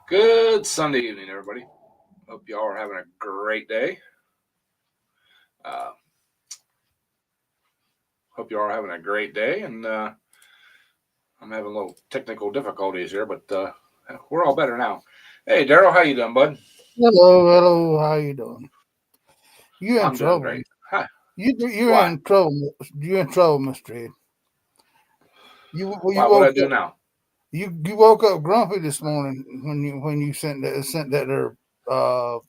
Good Sunday evening, everybody. Hope y'all are having a great day. Uh, hope y'all are having a great day, and I'm having a little technical difficulties here, but we're all better now. Hey, Daryl, how you doing, bud? Hello. How you doing? You in I'm doing trouble? great. Hi. You're Why? in trouble. You're in trouble, Mister Ed. You Why? What I woke do up. now? You woke up grumpy this morning when you sent that there. Uh,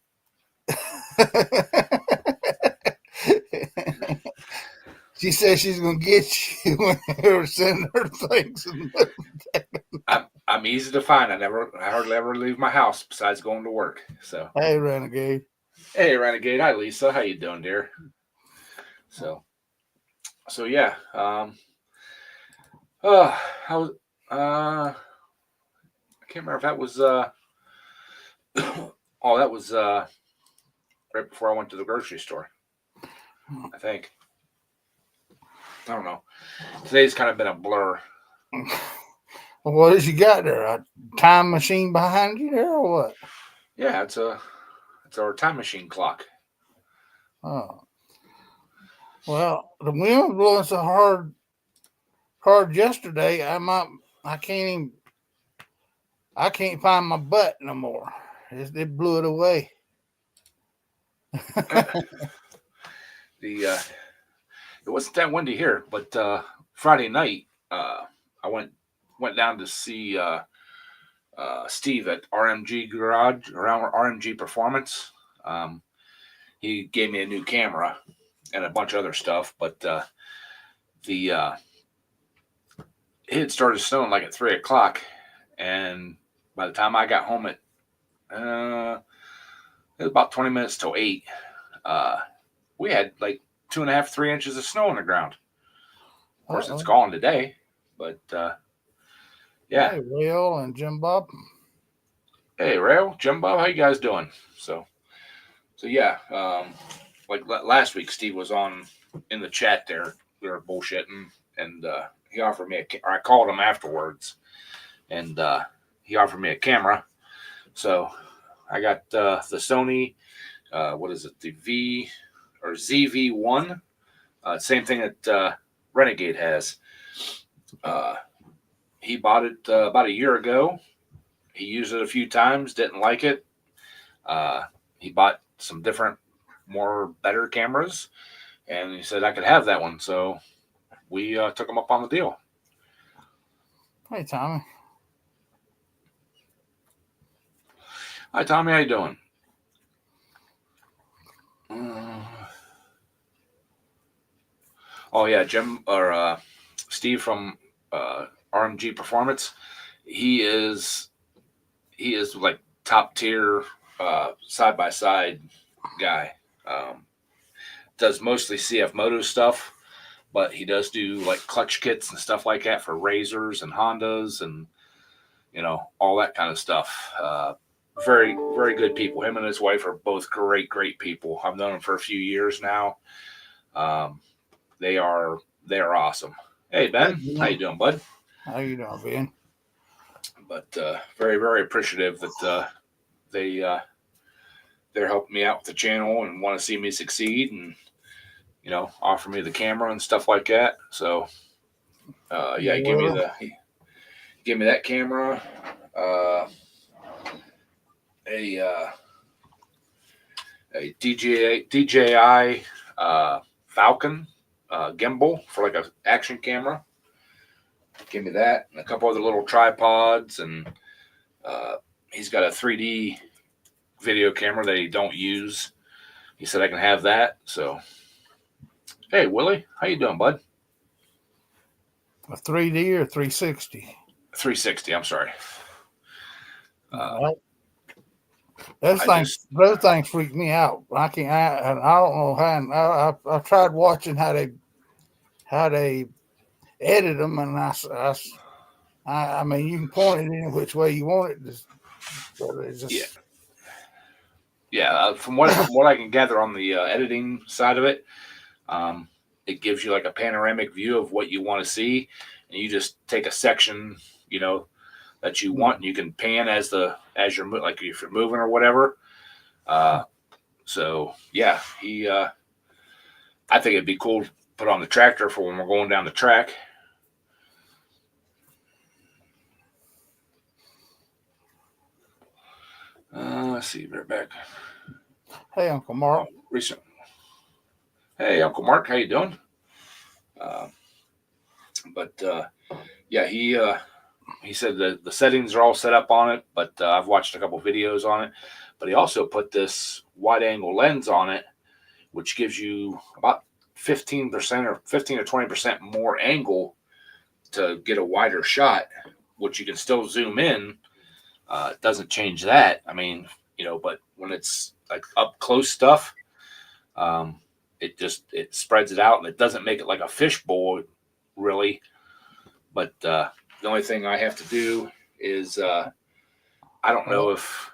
she said she's gonna get you when her send her things. I'm easy to find. I hardly ever leave my house besides going to work. So, Hey, renegade. hey, Renegade. Hi, Lisa. How you doing, dear? So, so yeah. How was I can't remember if that was oh, that was right before I went to the grocery store. I think. I don't know. Today's kind of been a blur. What has you got there? A time machine behind you there, or what? Yeah, it's our time machine clock. Oh, well, the wind was blowing so hard yesterday. I can't even I can't find my butt no more. It blew it away. The it wasn't that windy here, but Friday night I went down to see Steve at RMG Garage around RMG Performance. Um, he gave me a new camera and a bunch of other stuff, but the it had started snowing like at 3 o'clock, and by the time I got home at uh, it was about 20 minutes till 8. Uh, we had like 2.5, 3 inches of snow on the ground. Of course, it's Uh-oh. gone today, but yeah. Hey, Will and Jim Bob. Hey, Rail, Jim Bob, how you guys doing? So yeah. Like last week, Steve was on in the chat there. We were bullshitting, and he offered me or I called him afterwards, and he offered me a camera. So I got the Sony. What is it? The V or ZV-1. Same thing that Renegade has. Uh, he bought it about a year ago. He used it a few times, didn't like it. Uh, he bought some different, more better cameras, and he said I could have that one. So we took him up on the deal. Hey, Tommy. Hi, Tommy. How you doing? Uh, oh yeah, Jim or Steve from RMG Performance. He is he is like top tier side by side guy. Um, does mostly CF Moto stuff, but he does do like clutch kits and stuff like that for Razors and Hondas and all that kind of stuff. Very very good people. Him and his wife are both great people. I've known them for a few years now. Um, they are awesome. Hey Hey, Ben, how you Ben. doing, bud? How you doing, Ben? But very very appreciative that they they're helping me out with the channel and want to see me succeed and offer me the camera and stuff like that. So yeah, Well, give me that camera, uh, a DJI Falcon gimbal for like a action camera. Give me that and a couple other little tripods, and uh, he's got a 3D video camera that he don't use. He said I can have that. So hey Willie, how you doing, bud? a 3D or 360. 360. I'm sorry. Uh, Well, those I things, just those things freak me out. I can't. I don't know how. I tried watching how they edit them, and I mean, you can point it any which way you want it. But it's Yeah. just Yeah, from what I can gather on the editing side of it, it gives you like a panoramic view of what you want to see, and you just take a section, that you want, and you can pan as you're like if you're moving or whatever. So yeah, I think it'd be cool to put on the tractor for when we're going down the track. Let's see, right back. hey, Uncle Mark. Recent. Hey, Uncle Mark, how you doing? Uh, but yeah, he said that the settings are all set up on it, but I've watched a couple videos on it. But he also put this wide angle lens on it, which gives you about 15% or 15 or 20% more angle to get a wider shot, which you can still zoom in. It doesn't change that. I mean, but when it's like up close stuff, it spreads it out and it doesn't make it like a fishbowl, really. But the only thing I have to do is I don't know if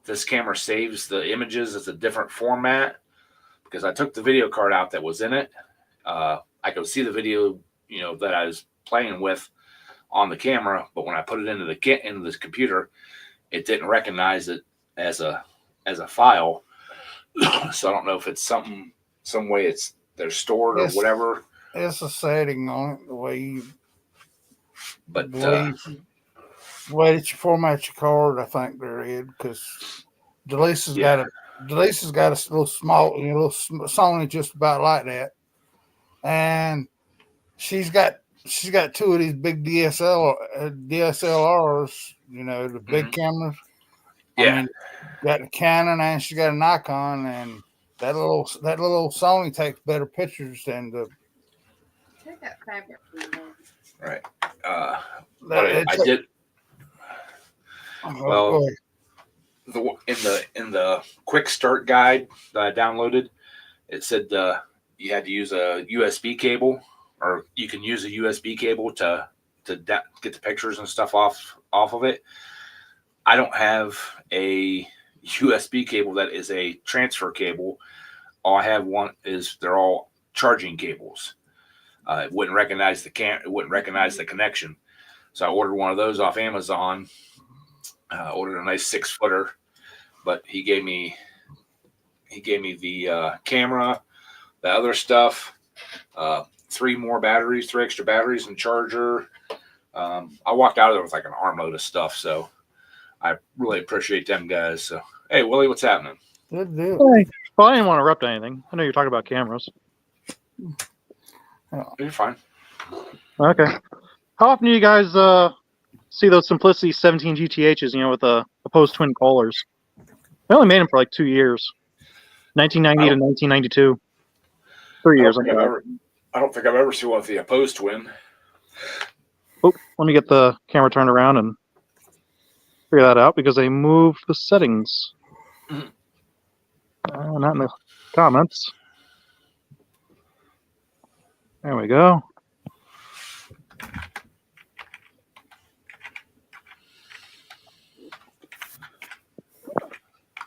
this camera saves the images as a different format because I took the video card out that was in it. I could see the video, that I was playing with on the camera, but when I put it into this computer, it didn't recognize it as a file. So I don't know if it's some way they're stored or whatever. It's a setting on it, the way you. But the way that you format your card, I think there is because Delisa's got a little small, little Sony just about like that, and she's got two of these big DSLRs, the big cameras. Yeah. I mean, got a Canon and she got a Nikon, and that little Sony takes better pictures than the. Take that fabric from there. Right. But I did. Well, in the quick start guide that I downloaded, it said you had to use a USB cable, or you can use a USB cable to get the pictures and stuff off of it. I don't have a USB cable that is a transfer cable. All I have they're all charging cables. It wouldn't recognize it wouldn't recognize the connection. So I ordered one of those off Amazon. Ordered a nice 6-footer, but he gave me the camera, the other stuff, 3 extra batteries and charger. I walked out of there with like an armload of stuff, so I really appreciate them guys. So hey, Willie, what's happening? Good deal. Well, I didn't want to interrupt anything. I know you're talking about cameras. You're fine. Okay. How often do you guys see those Simplicity 17 GTHs, with the opposed twin collars? I only made them for like 2 years. 1990 to 1992. 3 years. I don't think I've ever seen one with the opposed twin. Oh, let me get the camera turned around and figure that out because they moved the settings. Not in the comments. There we go.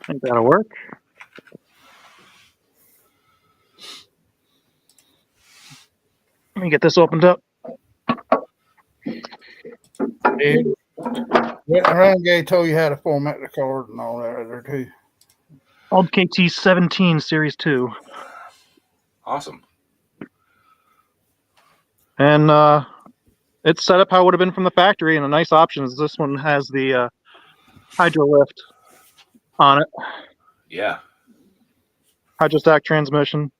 I think that'll work. Let me get this opened up. Randy told you how to format the card and all that there too. Old KT 17 Series 2. Awesome. And it's set up how it would have been from the factory, and a nice option is this one has the hydro lift on it. Yeah. Hydrostack transmission.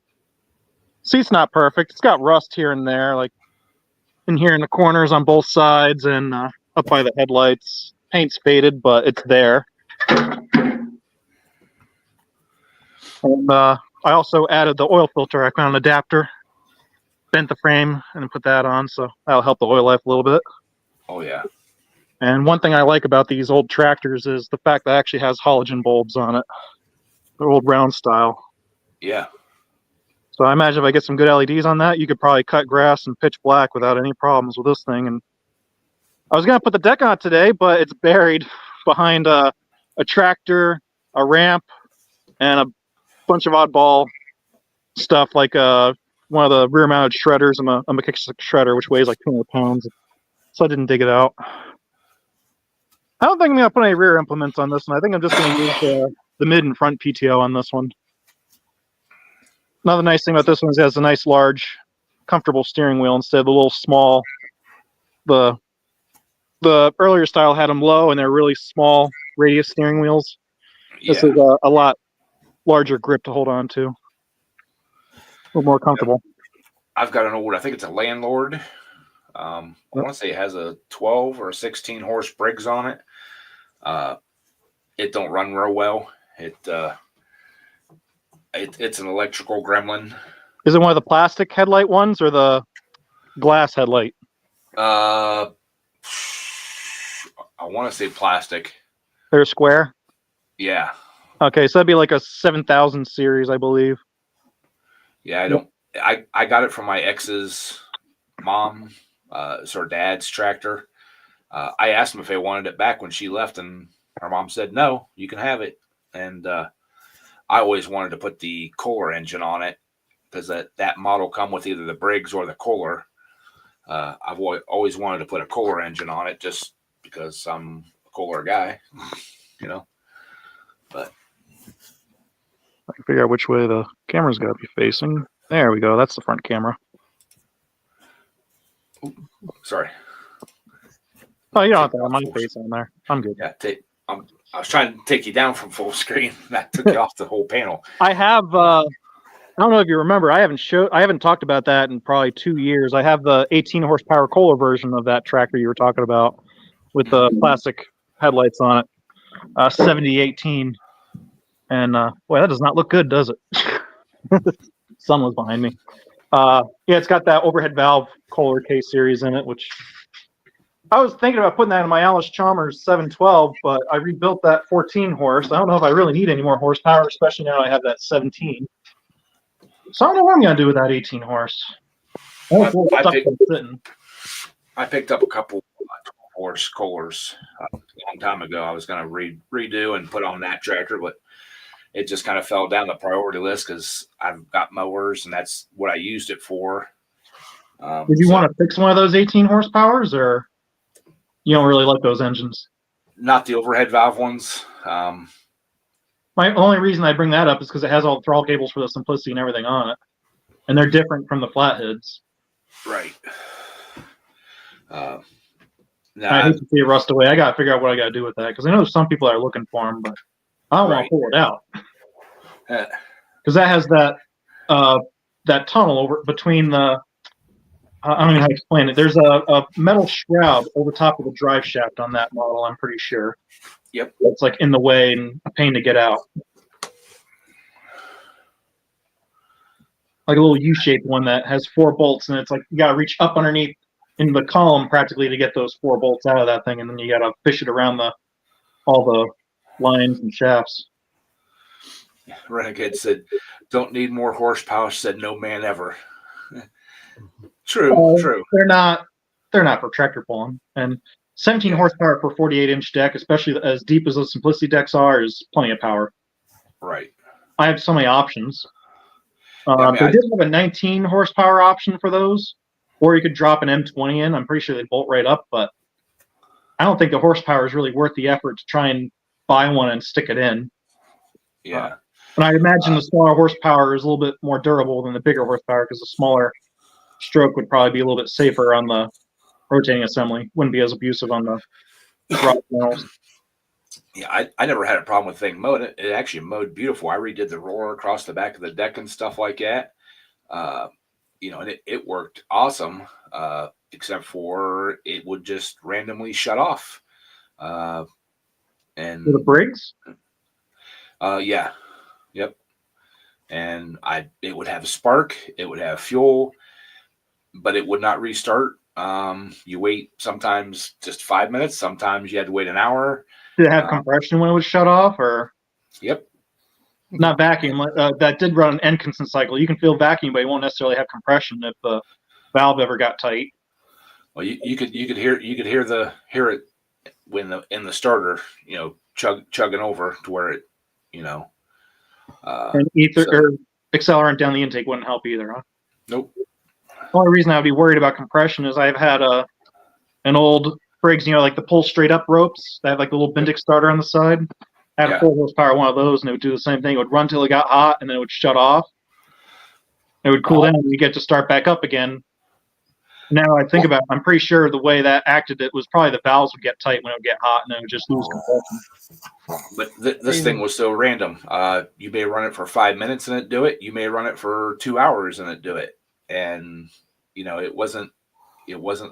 Seat's not perfect. It's got rust here and there, like in here in the corners on both sides and up by the headlights. Paint's faded, but it's there. And I also added the oil filter. I found an adapter, bent the frame, and put that on, so that'll help the oil life a little bit. Oh, yeah. And one thing I like about these old tractors is the fact that it actually has halogen bulbs on it. The old round style. Yeah. So I imagine if I get some good LEDs on that, you could probably cut grass and pitch black without any problems with this thing. And I was gonna put the deck on it today, but it's buried behind a tractor, a ramp, and a bunch of oddball stuff like one of the rear-mounted shredders. I'm a McKissick shredder, which weighs like 200 pounds. So I didn't dig it out. I don't think I'm gonna put any rear implements on this one. I think I'm just gonna use the mid and front PTO on this one. Another nice thing about this one is it has a nice, large, comfortable steering wheel instead of the little small. The earlier style had them low and they're really small radius steering wheels. Yeah. This is a lot larger grip to hold on to. A little more comfortable. I've got an old, I think it's a Landlord. I want to say it has a 12 or a 16 horse Briggs on it. It don't run real well. It's an electrical gremlin. Is it one of the plastic headlight ones or the glass headlight? I want to say plastic. They're square? Yeah. Okay, so that'd be like a 7000 series, I believe. Yeah, I got it from my ex's mom. It's her dad's tractor. I asked him if they wanted it back when she left, and her mom said, no, you can have it. And I always wanted to put the Kohler engine on it because that model come with either the Briggs or the Kohler. I've always wanted to put a Kohler engine on it just because I'm a Kohler guy, you know. But I can figure out which way the camera's got to be facing. There we go. That's the front camera. sorry. Oh, you don't have to have my face on there. I'm good. Yeah, I was trying to take you down from full screen. That took you off the whole panel. I have. I don't know if you remember. I haven't talked about that in probably 2 years. I have the 18 horsepower Kohler version of that tractor you were talking about, with the plastic headlights on it. 7018, and boy, that does not look good, does it? Sun was behind me. Yeah, it's got that overhead valve Kohler K series in it, which I was thinking about putting that in my Alice Chalmers 712, but I rebuilt that 14 horse. I don't know if I really need any more horsepower, especially now I have that 17. So I don't know what I'm going to do with that 18 horse. I picked up a couple 12-horse Kohlers a long time ago. I was going to redo and put on that tractor, but it just kind of fell down the priority list because I've got mowers, and that's what I used it for. Did you want to fix one of those 18 horsepowers, or you don't really like those engines? Not the overhead valve ones. My only reason I bring that up is because it has all the throttle cables for the Simplicity and everything on it, and they're different from the flatheads. Right. I hate to see it rust away. I got to figure out what I got to do with that because I know there's some people that are looking for them, but I don't want to pull it out because that has that tunnel over between the. I don't know how to explain it. There's a metal shroud over top of the drive shaft on that model. I'm pretty sure. Yep. It's like in the way and a pain to get out. Like a little U-shaped one that has 4 bolts, and it's like you got to reach up underneath into the column practically to get those 4 bolts out of that thing, and then you got to fish it around all the lines and shafts. Renegade said, "Don't need more horsepower." Said, "No man ever." True. They're not for tractor pulling, and 17 horsepower for 48-inch deck, especially as deep as those Simplicity decks are, is plenty of power. Right. I have so many options. I they did have a 19 horsepower option for those, or you could drop an M20 in. I'm pretty sure they bolt right up, but I don't think the horsepower is really worth the effort to try and buy one and stick it in. Yeah. And I imagine the smaller horsepower is a little bit more durable than the bigger horsepower because the smaller stroke would probably be a little bit safer on the rotating assembly. Wouldn't be as abusive on the rod panels. Yeah, I never had a problem with the thing mowed. It actually mowed beautiful. I redid the roller across the back of the deck and stuff like that. And it worked awesome, except for it would just randomly shut off. And with the brakes? Yeah. Yep. And it would have a spark, it would have fuel, but it would not restart. You wait sometimes just 5 minutes, sometimes you had to wait an hour. Did it have compression when it was shut off, or? Yep. Not vacuum. That did run an inconstant cycle. You can feel vacuum, but you won't necessarily have compression if the valve ever got tight. Well, you could hear it when in the starter, chugging over to where it, you know. And ether So or accelerant down the intake wouldn't help either, huh? nope. The only reason I would be worried about compression is I've had an old Briggs, like the pull straight up ropes that have like the little Bendix starter on the side. I had a Yeah. 4 horsepower one of those, and it would do the same thing. It would run till it got hot, and then it would shut off. It would cool down, and you get to start back up again. Now I think about it, I'm pretty sure the way that acted it was probably the valves would get tight when it would get hot, and then it would just lose compression. But this thing was so random. You may run it for 5 minutes and it do it. You may run it for 2 hours and it do it. And it wasn't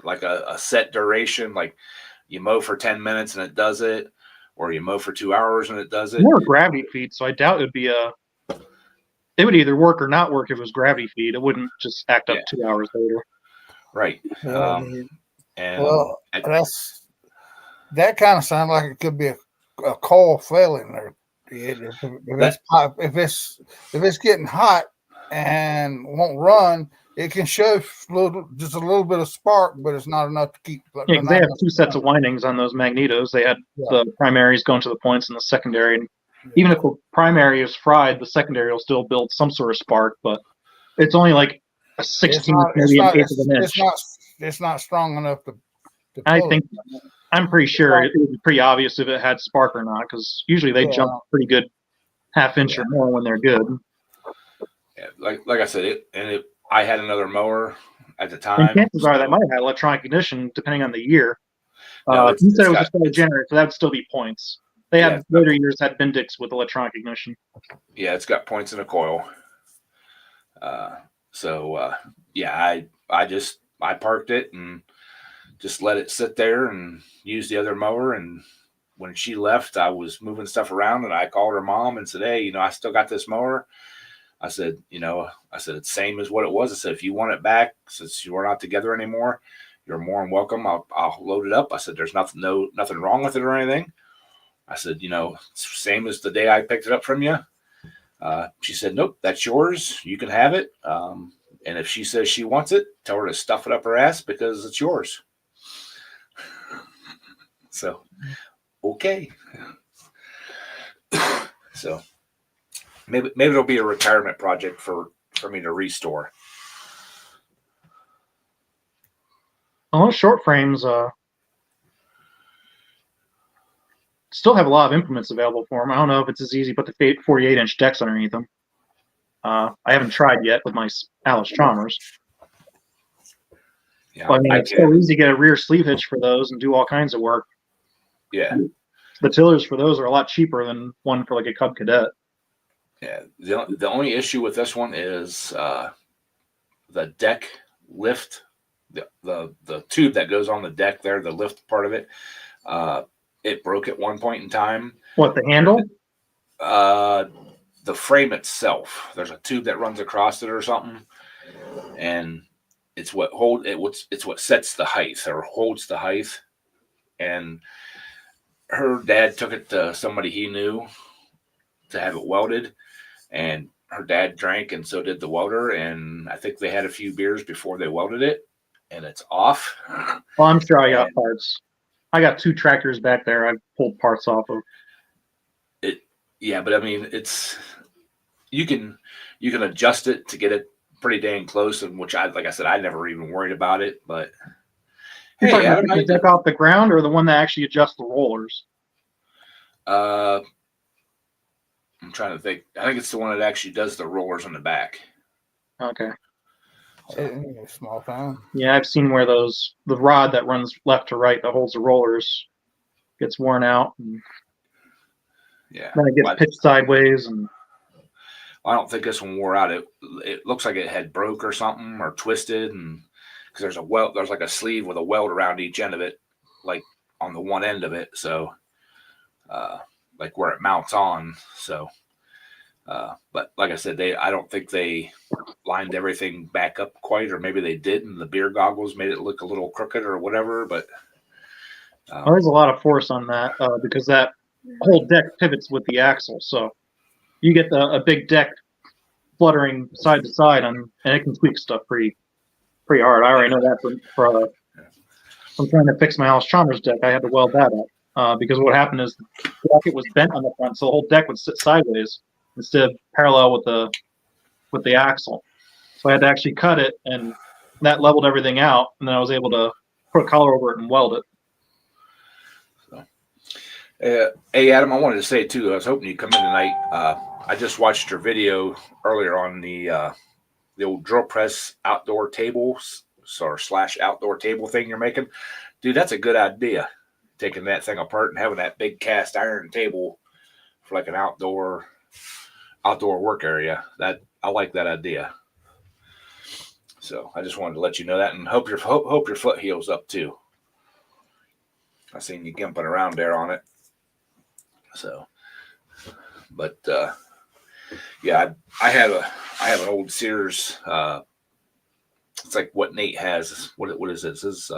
like a set duration. Like you mow for 10 minutes and it does it, or you mow for 2 hours and it does it. More gravity feed, so I doubt it would be it would either work or not work if it was gravity feed. It wouldn't just act up 2 hours later. Right. And that's that kind of sounds like it could be a coil failing there. If it's getting hot and won't run, it can show just a little bit of spark, but it's not enough to keep. Yeah, they have 2 sets of windings on those magnetos. They had the primaries going to the points and the secondary. And even if the primary is fried, the secondary will still build some sort of spark, but it's only like a 16th, maybe an eighth of an inch. It's not strong enough to I'm pretty sure it would be pretty obvious if it had spark or not, because usually they jump pretty good half-inch or more when they're good. Yeah, like I said, I had another mower at the time. And chances are they might have had electronic ignition, depending on the year. No, you said it was just a generator, so that would still be points. They had later years had Bendix with electronic ignition. Yeah, it's got points in a coil. I parked it and just let it sit there and use the other mower. And when she left, I was moving stuff around and I called her mom and said, "Hey, I still got this mower." I said, it's same as what it was. I said, if you want it back, since we're not together anymore, you're more than welcome. I'll load it up. I said, there's nothing wrong with it or anything. I said, it's same as the day I picked it up from you. She said, nope, that's yours. You can have it. And if she says she wants it, tell her to stuff it up her ass because it's yours. So, okay. So maybe it'll be a retirement project for me to restore. Well, those short frames still have a lot of implements available for them. I don't know if it's as easy to put the 48-inch decks underneath them. I haven't tried yet with my Alice Chalmers. Yeah, but it's so easy to get a rear sleeve hitch for those and do all kinds of work. Yeah. The tillers for those are a lot cheaper than one for like a Cub Cadet. Yeah. The only issue with this one is the deck lift, the tube that goes on the deck there, the lift part of it. It broke at one point in time. What, the handle? The frame itself. There's a tube that runs across it or something, and it's what sets the height or holds the height. And her dad took it to somebody he knew to have it welded, and her dad drank, and so did the welder. And I think they had a few beers before they welded it, and it's off. Well, I'm sure I got parts. I got 2 tractors back there I pulled parts off of. Yeah, but I mean, you can adjust it to get it pretty dang close, and which I never even worried about it. But You're talking about the deck off the ground or the one that actually adjusts the rollers? I'm trying to think. I think it's the one that actually does the rollers on the back. Okay. Small time. Yeah, I've seen where the rod that runs left to right that holds the rollers gets worn out. And yeah. Then it gets pitched sideways. And I don't think this one wore out. It looks like it had broke or something or twisted, and because there's like a sleeve with a weld around each end of it, like on the one end of it. So, like where it mounts on. So, but like I said, I don't think they lined everything back up quite, or maybe they did, and the beer goggles made it look a little crooked or whatever. But there's a lot of force on that because that whole deck pivots with the axle, so you get a big deck fluttering side to side, and it can tweak stuff pretty hard. I already know that I'm trying to fix my Alice Chalmers deck. I had to weld that up because what happened is the bracket was bent on the front, so the whole deck would sit sideways instead of parallel with the axle. So I had to actually cut it, and that leveled everything out, and then I was able to put a collar over it and weld it. Hey, Adam, I wanted to say too. I was hoping you'd come in tonight. I just watched your video earlier on the old drill press outdoor tables or / outdoor table thing you're making. Dude, that's a good idea. Taking that thing apart and having that big cast iron table for like an outdoor work area. That I like that idea. So I just wanted to let you know that, and hope your foot heals up too. I seen you gimping around there on it. So, but yeah, I have an old Sears. It's like what Nate has. What is it? This is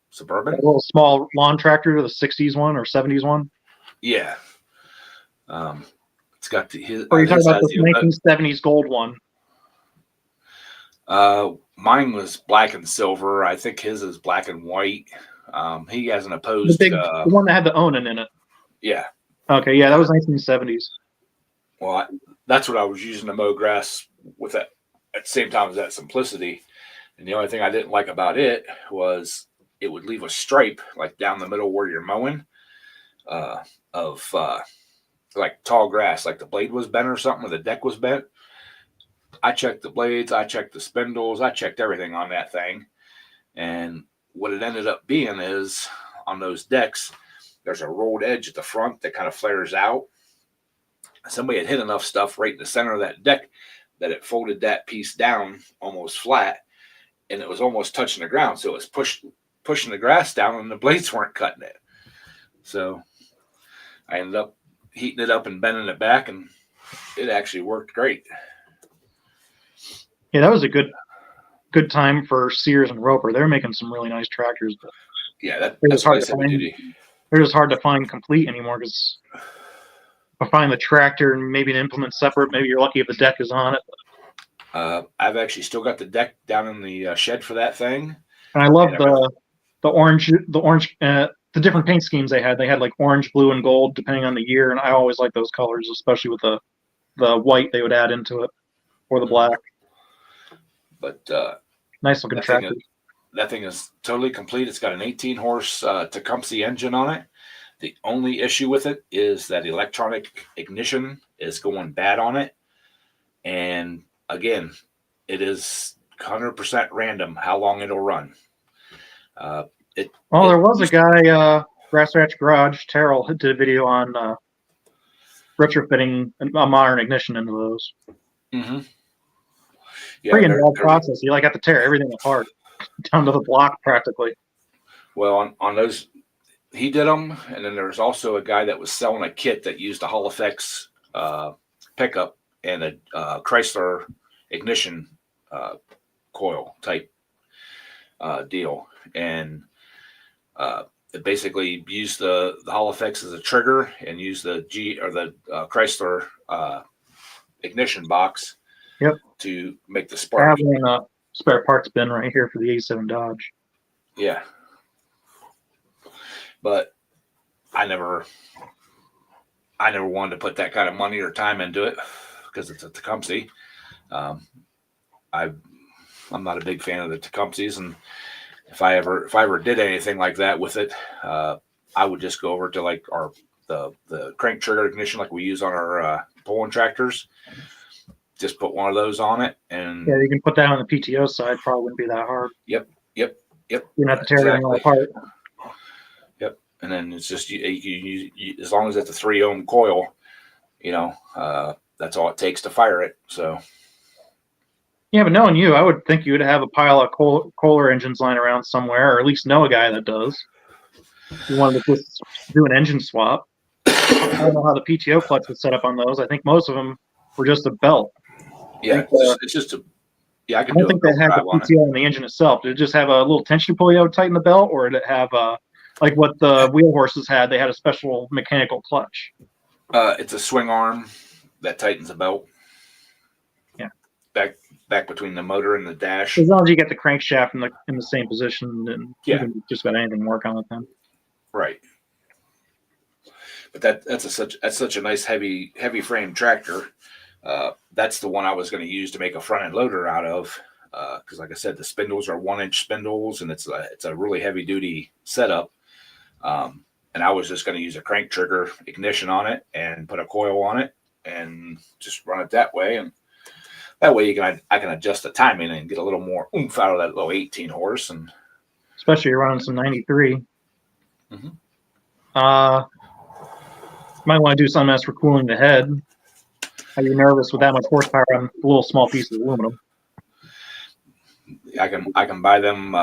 Suburban. A little small lawn tractor, the '60s one or '70s one. Yeah. It's got his. Or you're talking about the 1970s gold one? Mine was black and silver. I think his is black and white. He has an opposed. The one that had the Onan in it. Yeah. Okay, yeah, that was 1970s. Well, that's what I was using to mow grass with that at the same time as that Simplicity. And the only thing I didn't like about it was it would leave a stripe like down the middle where you're mowing of like tall grass, like the blade was bent or something, or the deck was bent. I checked the blades, I checked the spindles, I checked everything on that thing. And what it ended up being is on those decks, there's a rolled edge at the front that kind of flares out. Somebody had hit enough stuff right in the center of that deck that it folded that piece down almost flat, and it was almost touching the ground. So it was pushing the grass down, and the blades weren't cutting it. So I ended up heating it up and bending it back, and it actually worked great. Yeah, that was a good time for Sears and Roper. They're making some really nice tractors. But yeah, that's hard to find. They're just hard to find complete anymore because I find the tractor and maybe an implement separate. Maybe you're lucky if the deck is on it. I've actually still got the deck down in the shed for that thing. And I love the orange, the different paint schemes they had. They had like orange, blue, and gold depending on the year, and I always like those colors, especially with the white they would add into it or the black. But nice looking tractor. That thing is totally complete. It's got an 18-horse Tecumseh engine on it. The only issue with it is that electronic ignition is going bad on it. And again, it is 100% random how long it'll run. There was a guy, Grass Ranch Garage, Terrell, did a video on retrofitting a modern ignition into those. Mm-hmm. Yeah, pretty involved process. You have to tear everything apart down to the block practically. Well, on those, he did them, and then there's also a guy that was selling a kit that used a Hall Effects pickup and a Chrysler ignition coil type deal, and it basically used the Hall Effects as a trigger and used the Chrysler ignition box. Yep. To make the spark. I have a spare parts bin right here for the 87 Dodge. Yeah. But I never wanted to put that kind of money or time into it because it's a Tecumseh. I'm not a big fan of the Tecumsehs, and if I ever did anything like that with it, I would just go over to like the crank trigger ignition like we use on our pulling tractors. Just put one of those on it, and yeah, you can put that on the PTO side. Probably wouldn't be that hard. Yep. You don't have to tear everything all apart. Yep, and then it's just you as long as it's a 3 ohm coil, that's all it takes to fire it. So. Yeah, but knowing you, I would think you would have a pile of Kohler engines lying around somewhere, or at least know a guy that does. If you wanted to just do an engine swap. I don't know how the PTO clutch was set up on those. I think most of them were just a belt. Yeah, it's just a. Yeah, I don't think they had the PTO on the engine itself. Did it just have a little tension pulley that would tighten the belt, or did it have like what the wheel horses had? They had a special mechanical clutch. It's a swing arm that tightens the belt. Yeah, back between the motor and the dash. As long as you get the crankshaft in the same position, then Yeah. you can just about anything work on it then. Right. But that's such a nice heavy frame tractor. That's the one I was going to use to make a front end loader out of. Because like I said, the spindles are 1-inch spindles, and it's a really heavy duty setup. And I was just going to use a crank trigger ignition on it and put a coil on it and just run it that way. And that way I can adjust the timing and get a little more oomph out of that little 18 horse. And Especially running some 93. Mhm. Might want to do something else for cooling the head. Are you nervous with that much horsepower on a little small piece of aluminum? I can buy them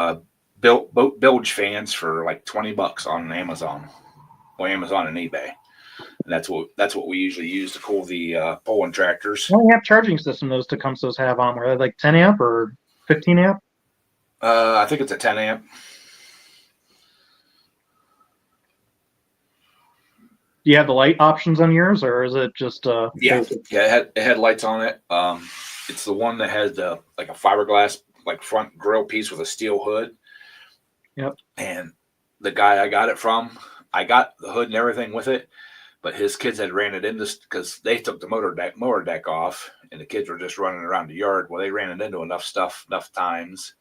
bilge fans for like $20 on Amazon and eBay. And that's what we usually use to cool the Poland tractors. What amp charging system those Tecumsehs have on? Were they like 10 amp or 15 amp? I think it's a 10 amp. Do you have the light options on yours, or is it just Yeah, basic? yeah. It had lights on it. It's the one that has like a fiberglass like front grill piece with a steel hood. Yep. And the guy I got it from, I got the hood and everything with it, but his kids had ran it into because they took the mower deck off, and the kids were just running around the yard. Well, they ran it into enough times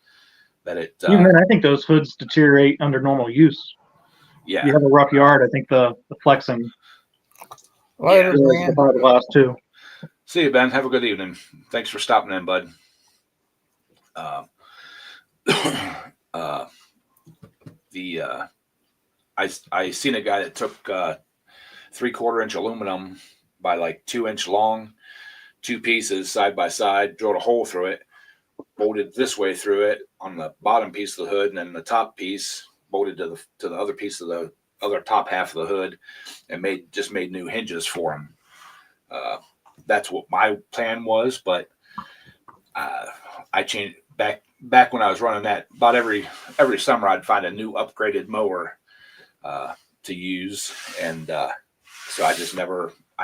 that it. Even then, I think those hoods deteriorate under normal use. Yeah. You have a rough yard, I think the flexing Later, is the man. fiberglass too. See you, Ben. Have a good evening. Thanks for stopping in, bud. I seen a guy that took 3/4 inch aluminum by like 2-inch long, 2 pieces side by side, drilled a hole through it, bolted this way through it on the bottom piece of the hood, and then the top piece bolted to the other piece of the other top half of the hood, and made new hinges for him. That's what my plan was, but I changed back when I was running that. About every summer, I'd find a new upgraded mower to use, and so I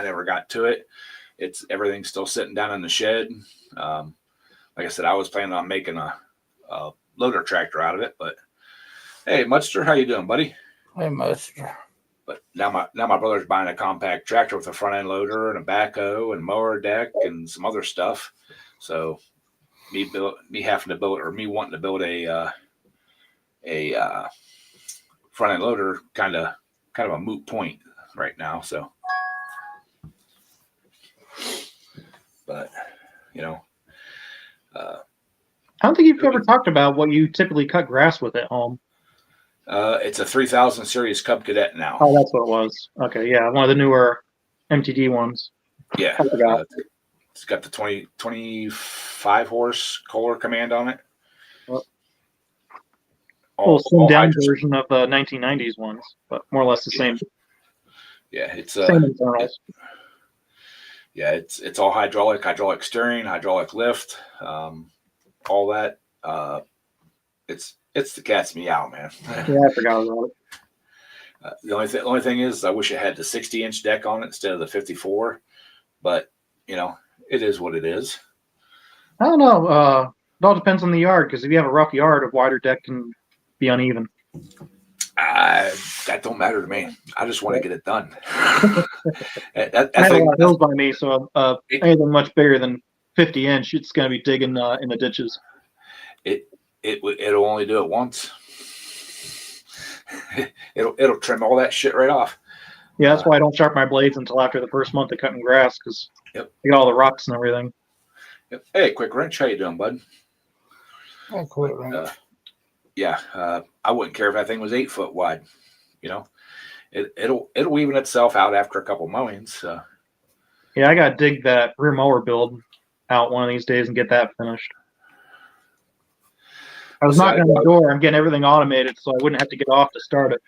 never got to it. Everything's still sitting down in the shed. Like I said, I was planning on making a loader tractor out of it, but hey, Mudster, how you doing, buddy? Hey, Mister. But now my brother's buying a compact tractor with a front end loader and a backhoe and mower deck and some other stuff. So me wanting to build a front end loader kind of a moot point right now. So, but I don't think you've ever talked about what you typically cut grass with at home. it's a 3000 series Cub Cadet now. Oh, that's what it was. Okay, yeah, one of the newer MTD ones. Yeah, I forgot. it's got the 25 horse Kohler command on it. Well, All slimmed down hydro- version of the 1990s ones, but more or less the same. Yeah, it's Same internals. yeah, it's all hydraulic steering, hydraulic lift, all that. It's the cat's meow, man. Yeah, I forgot about it. The only thing is, I wish it had the 60-inch deck on it instead of the 54. But it is what it is. I don't know. It all depends on the yard, because if you have a rough yard, a wider deck can be uneven. That don't matter to me. I just want to get it done. I have a lot of hills by me, so anything much bigger than 50-inch, it's going to be digging in the ditches. It'll only do it once. It'll trim all that shit right off. Yeah, that's why I don't sharpen my blades until after the first month of cutting grass, because Yep. I got all the rocks and everything. Hey, Quick Wrench, how you doing, bud? I quit, right? Yeah, I wouldn't care if that thing was 8 foot wide. It'll even itself out after a couple mowings. Yeah, I got to dig that rear mower build out one of these days and get that finished. I was knocking on the door. I'm getting everything automated, so I wouldn't have to get off to start it.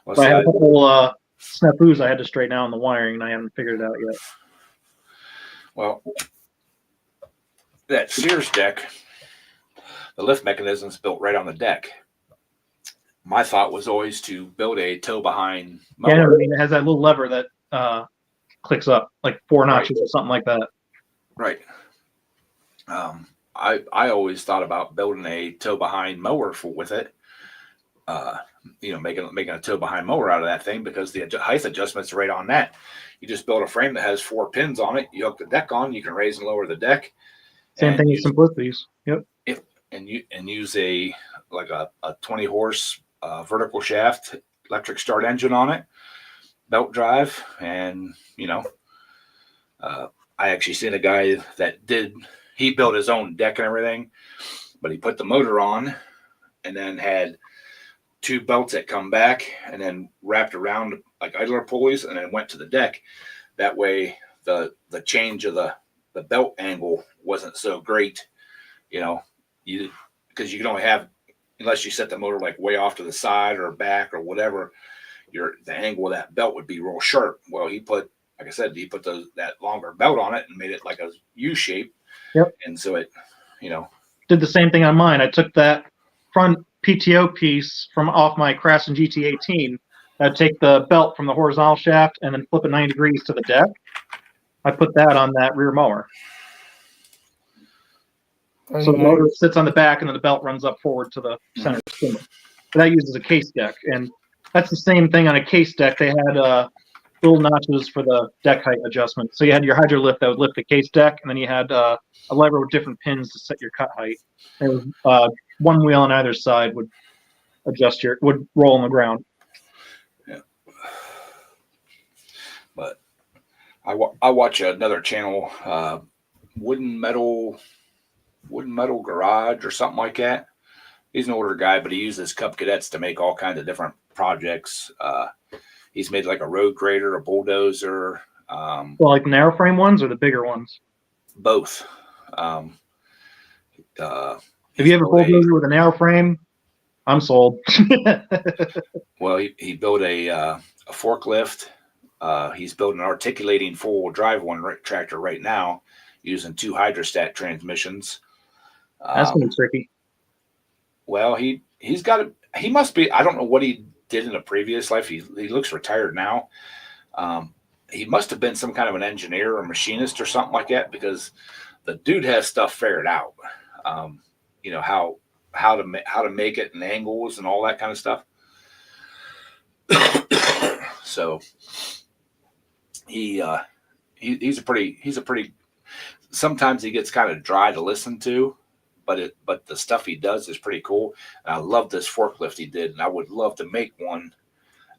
Well, But I had a couple snafus I had to straighten out in the wiring, and I haven't figured it out yet. Well, that Sears deck, the lift mechanism is built right on the deck. My thought was always to build a tow behind mower. Yeah, I mean, it has that little lever that clicks up, like 4 notches or something like that. Right. I always thought about building a tow behind mower with it. Uh, making a tow behind mower out of that thing because the height adjustment's right on that. You just build a frame that has 4 pins on it. You hook the deck on. You can raise and lower the deck. Same thing as Simplicities. Yep. And use a 20 horse vertical shaft electric start engine on it, belt drive, and I actually seen a guy that he built his own deck and everything, but he put the motor on and then had 2 belts that come back and then wrapped around like idler pulleys and then went to the deck. That way the change of the belt angle wasn't so great, because you can only have, unless you set the motor like way off to the side or back or whatever, the angle of that belt would be real sharp. Well, he put that longer belt on it and made it like a U shape. Yep. And so it, did the same thing on mine. I took that front PTO piece from off my Craftsman GT18. I'd take the belt from the horizontal shaft and then flip it 90 degrees to the deck. I put that on that rear mower. So the motor sits on the back and then the belt runs up forward to the center spindle. So that uses a case deck. And that's the same thing on a case deck. They had little notches for the deck height adjustment. So you had your hydro lift that would lift the case deck, and then you had a lever with different pins to set your cut height. And one wheel on either side would would roll on the ground. Yeah. But I watch another channel, Wooden Metal Garage or something like that. He's an older guy, but he uses Cub Cadets to make all kinds of different projects. He's made like a road grader, a bulldozer. Well, like the narrow frame ones or the bigger ones? Both. If you have a bulldozer with a narrow frame, I'm sold. Well, he built a forklift. He's building an articulating 4-wheel drive tractor right now using 2 hydrostat transmissions. That's going to be tricky. Well, he's got it. He must be. I don't know what he did in a previous life. He looks retired now. He must have been some kind of an engineer or machinist or something like that, because the dude has stuff figured out. How to make it and angles and all that kind of stuff. So he's a pretty. Sometimes he gets kind of dry to listen to, but the stuff he does is pretty cool. And I love this forklift he did, and I would love to make one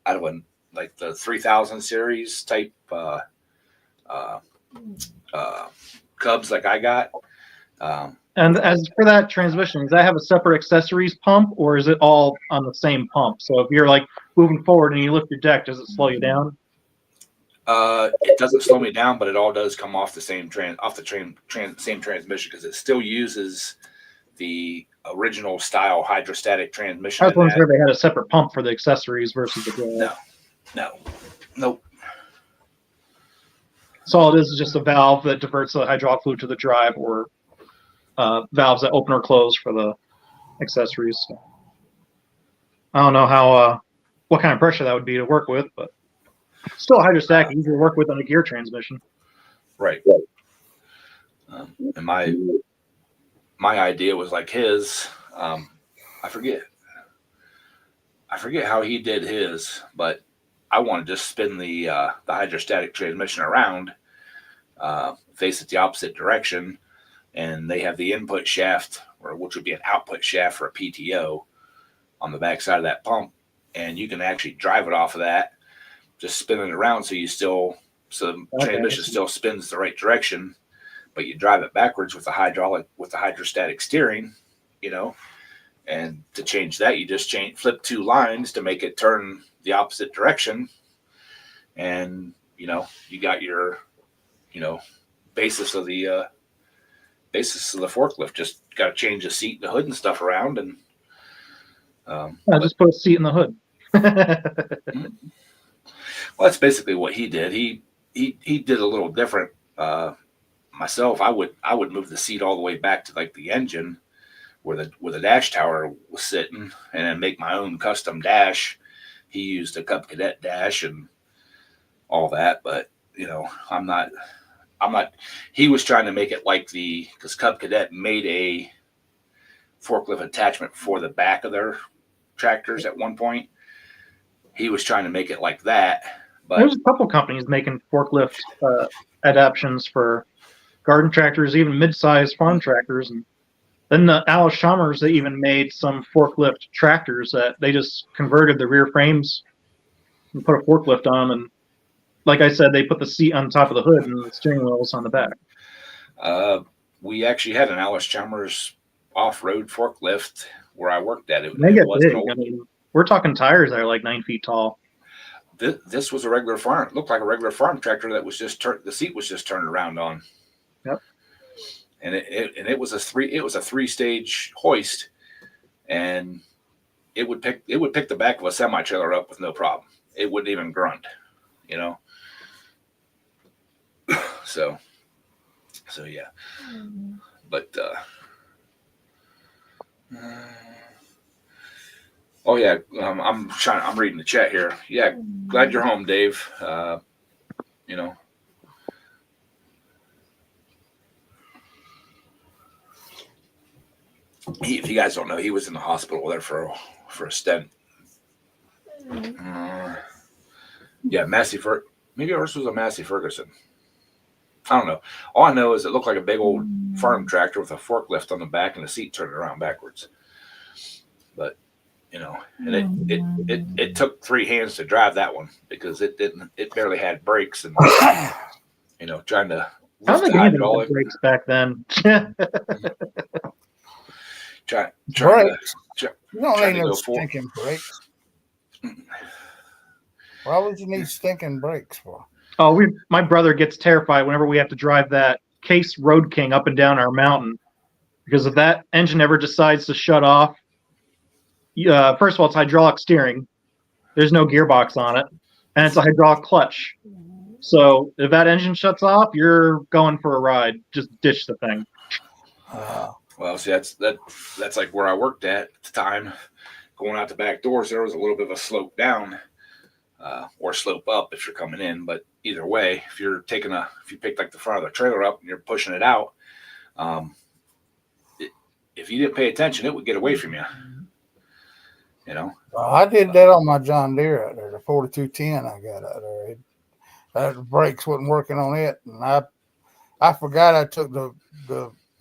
out of like the 3000 series type Cubs like I got. And as for that transmission, does that have a separate accessories pump, or is it all on the same pump? So if you're like moving forward and you lift your deck, does it slow you down? It doesn't slow me down, but it all does come off the same same transmission, because it still uses the original style hydrostatic transmission. I was wondering if they had a separate pump for the accessories versus the drive. Nope. So all it is just a valve that diverts the hydraulic fluid to the drive, or valves that open or close for the accessories. So I don't know how what kind of pressure that would be to work with, but still hydrostatic, easier to work with on a gear transmission. Right. And my idea was like his. I forget how he did his, but I want to just spin the hydrostatic transmission around, face it the opposite direction, and they have the input shaft, which would be an output shaft for a PTO, on the back side of that pump, and you can actually drive it off of that, just spin it around so the transmission still spins the right direction, but you drive it backwards with the hydrostatic steering, and to change that, you just flip 2 lines to make it turn the opposite direction, and you got your basis of the forklift. Just got to change the seat, the hood, and stuff around, and just put a seat in the hood. Well, that's basically what he did. He did a little different. Myself, I would move the seat all the way back to like the engine where the dash tower was sitting, and then make my own custom dash. He used a Cub Cadet dash and all that, but I'm not I'm not. He was trying to make it like because Cub Cadet made a forklift attachment for the back of their tractors at one point. He was trying to make it like that, but There's a couple companies making forklift adaptions for garden tractors, even mid-sized farm tractors, and then the Alice Chalmers, they even made some forklift tractors that they just converted the rear frames and put a forklift on them. And like I said, they put the seat on top of the hood and the steering wheels on the back. we actually had an Alice Chalmers off-road forklift where I worked at. They get wasn't big. old. I mean, we're talking tires that are like 9 feet tall. This was a regular farm. It looked like a regular farm tractor that was just the seat was just turned around on. Yep. And it was a three-stage hoist, and it would pick the back of a semi trailer up with no problem. It wouldn't even grunt, you know. So yeah, but oh yeah, I'm reading the chat here. Yeah, glad you're home, Dave. You know. If you guys don't know, he was in the hospital there for a stent. Yeah, maybe ours was a Massey Ferguson. I don't know. All I know is it looked like a big old farm tractor with a forklift on the back and the seat turned around backwards. But you know, and it took 3 hands to drive that one because it barely had brakes, and you know, trying to I don't lift think the anything hydraulic. had brakes back then. Trying Brakes. to You don't trying need to no go for- stinking brakes. Why would you need stinking brakes for? Oh, my brother gets terrified whenever we have to drive that Case Road King up and down our mountain, because if that engine ever decides to shut off, first of all, it's hydraulic steering. There's no gearbox on it, and it's a hydraulic clutch. So if that engine shuts off, you're going for a ride. Just ditch the thing. Well, see, that's like where I worked at the time. Going out the back doors, there was a little bit of a slope down, or slope up if you're coming in. But either way, if you pick like the front of the trailer up and you're pushing it out, if you didn't pay attention, it would get away from you. You know. Well, I did that on my John Deere out there, the 4210 I got out there. The brakes wasn't working on it, and I forgot I took the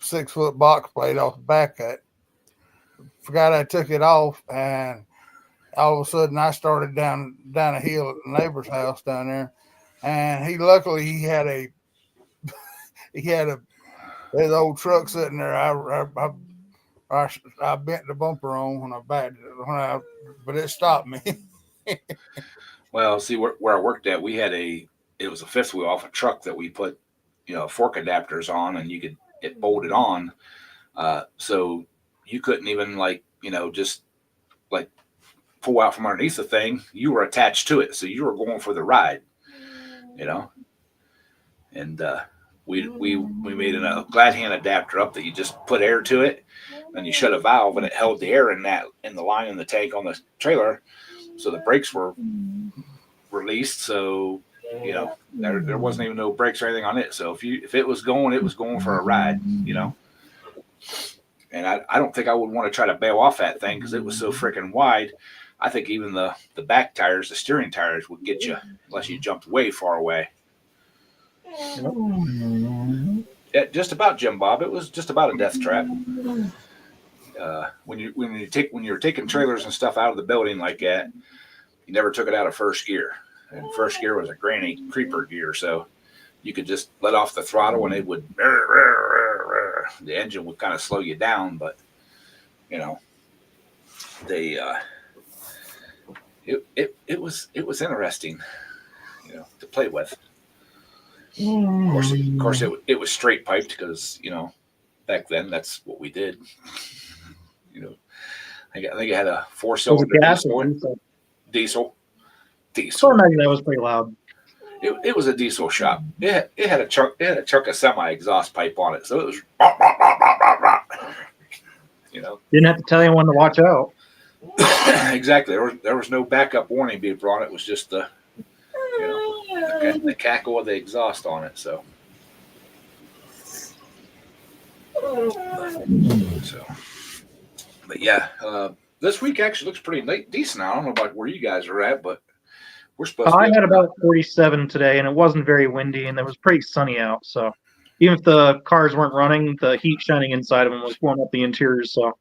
6-foot box plate off the back of it. Forgot I took it off, and all of a sudden I started down a hill at the neighbor's house down there, and he had a there's an old truck sitting there. I bent the bumper on when I backed it, but it stopped me. Well, see where I worked at, it was a fifth wheel off a truck that we put, fork adapters on, and it bolted on, so you couldn't even just like pull out from underneath the thing. You were attached to it, so you were going for the ride, and we made a glad hand adapter up that you just put air to it, and you shut a valve, and it held the air in the line in the tank on the trailer, so the brakes were released. So there wasn't even no brakes or anything on it. So if it was going for a ride, And I don't think I would want to try to bail off that thing because it was so freaking wide. I think even the back tires, the steering tires, would get you unless you jumped way far away. Yeah, just about, Jim Bob. It was just about a death trap. When you're taking trailers and stuff out of the building like that, you never took it out of first gear. And first gear was a granny creeper gear, so you could just let off the throttle and it would the engine would kind of slow you down, but it was interesting, to play with. Of course, it was straight piped because back then that's what we did. I think it had a 4-cylinder diesel. So I imagine that was pretty loud. It was a diesel shop. It had a chunk of semi exhaust pipe on it, so it was Didn't have to tell anyone to watch out. Exactly. There was no backup warning beeper on it. It was just the cackle of the exhaust on it. So So, but yeah, this week actually looks pretty decent. I don't know about where you guys are at, but we're supposed to. I had about 47 today, and it wasn't very windy, and it was pretty sunny out. So even if the cars weren't running, the heat shining inside of them was warming up the interiors. So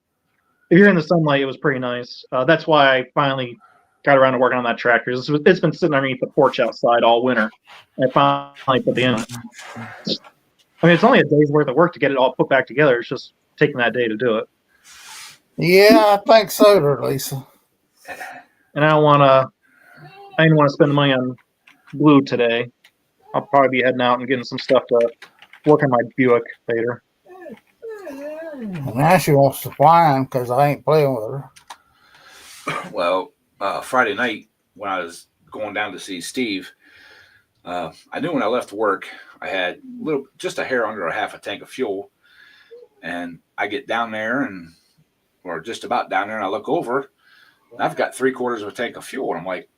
if you're in the sunlight, it was pretty nice. That's why I finally got around to working on that tractor. It's been sitting underneath the porch outside all winter. I finally put the end. I mean, it's only a day's worth of work to get it all put back together. It's just taking that day to do it. Yeah, I think so, there, Lisa. And I didn't want to spend the money on glue today. I'll probably be heading out and getting some stuff to work on my Buick later. And now she wants to whine because I ain't playing with her. Well, Friday night when I was going down to see Steve, I knew when I left work I had just a hair under a half a tank of fuel, and I get down there or just about down there, and I look over, and I've got 3/4 of a tank of fuel, and I'm like,